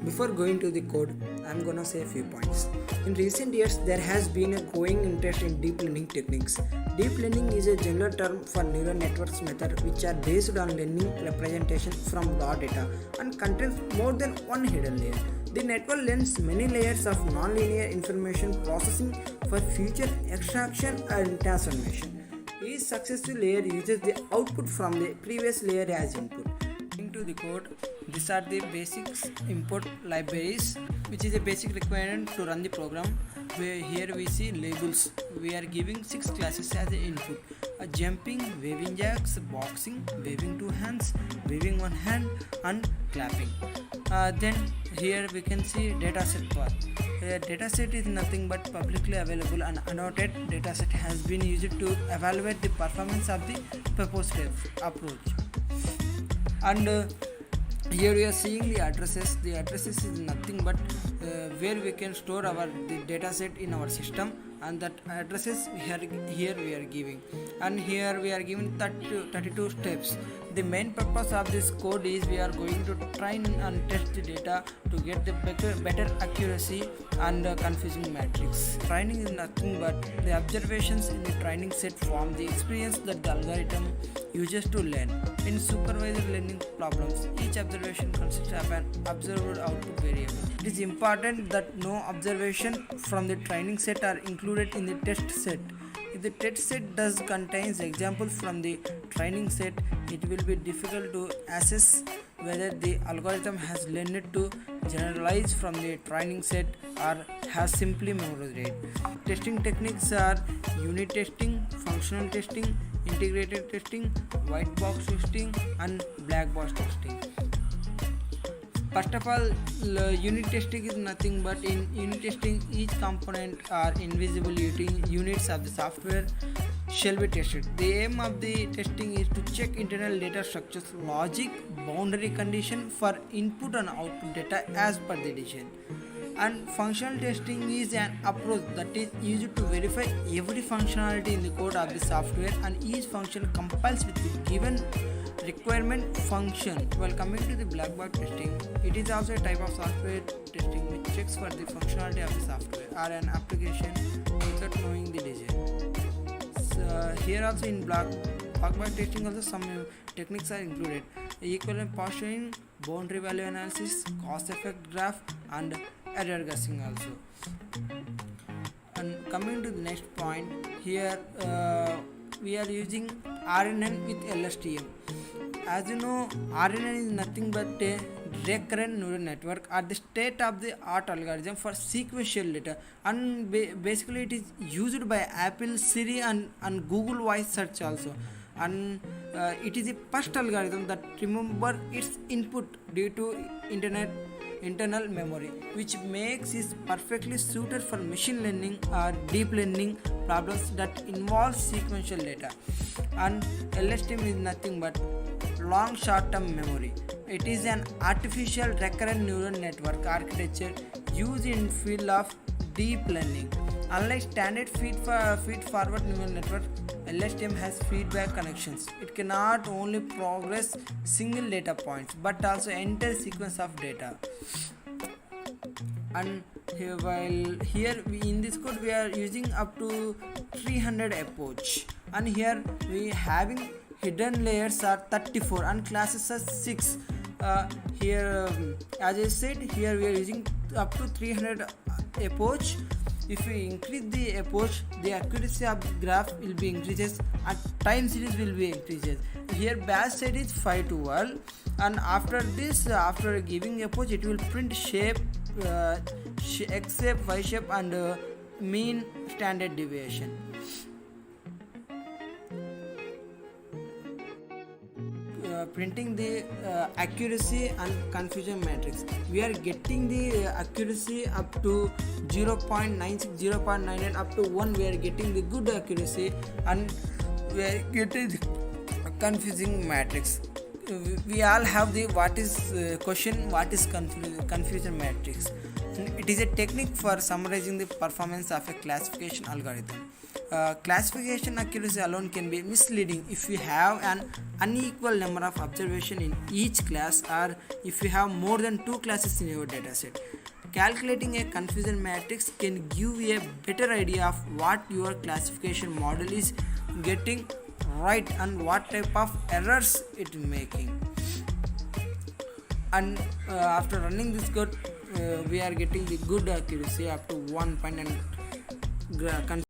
Before going to the code, I'm gonna say a few points. In recent years, there has been a growing interest in deep learning techniques. Deep learning is a general term for neural networks method which are based on learning representation from raw data and contains more than one hidden layer. The network learns many layers of nonlinear information processing for future extraction and transformation. Each successive layer uses the output from the previous layer as input. Into the code, these are the basics input libraries, which is a basic requirement to run the program. Where here we see labels. We are giving 6 classes as the input: a jumping, waving jacks, boxing, waving 2 hands, waving 1 hand, and clapping. Then here we can see dataset path. Dataset is nothing but publicly available and annotated dataset has been used to evaluate the performance of the proposed approach. And here we are seeing the addresses. The addresses is nothing but where we can store our the dataset in our system, and that addresses here we are giving, and here we are giving 32 steps. The main purpose of this code is we are going to train and test the data to get the better accuracy and confusing matrix. Training is nothing but the observations in the training set form the experience that the algorithm uses to learn. In supervised learning problems, each observation consists of an observed output variable. It is important that no observation from the training set are included in the test set. If the test set does contains examples from the training set, it will be difficult to assess whether the algorithm has learned to generalize from the training set or has simply memorized it. Testing techniques are unit testing, functional testing, integrated testing, white box testing, and black box testing. First of all, unit testing is nothing but in unit testing each component or invisible units of the software shall be tested. The aim of the testing is to check internal data structures, logic, boundary condition for input and output data as per the design. And functional testing is an approach that is used to verify every functionality in the code of the software, and each function compiles with the given requirement function. While coming to the black box testing, it is also a type of software testing which checks for the functionality of the software or an application without knowing the design. So here also in black box testing also some techniques are included: equivalent posturing, boundary value analysis, cause effect graph, and error guessing also. And coming to the next point, here we are using RNN with LSTM. As you know, RNN is nothing but a recurrent neural network or the state of the art algorithm for sequential data, and basically it is used by Apple, Siri, and Google Voice search also. And it is a first algorithm that remember its input due to internal memory, which makes it perfectly suited for machine learning or deep learning problems that involve sequential data. And LSTM is nothing but long short-term memory. It is an artificial recurrent neural network architecture used in field of deep learning. Unlike standard feed-forward neural network, LSTM has feedback connections. It cannot only progress single data points but also entire sequence of data. And in this code we are using up to 300 approach, and here we having hidden layers are 34 and classes are 6. Here as I said, here we are using up to 300 approach. If we increase the approach, the accuracy of the graph will be increases and time series will be increases. Here batch set is 5 to 12, and after this, after giving approach, it will print shape, x shape, y shape, and mean standard deviation. Printing the accuracy and confusion matrix. We are getting the accuracy up to 0.96, 0.98, up to 1 we are getting the good accuracy, and we are getting the confusing matrix. We all have the what is question, what is confusion matrix. It is a technique for summarizing the performance of a classification algorithm. Classification accuracy alone can be misleading if you have an unequal number of observations in each class, or if you have more than two classes in your dataset. Calculating a confusion matrix can give you a better idea of what your classification model is getting right and what type of errors it is making. And after running this code, we are getting the good accuracy up to 1 point, and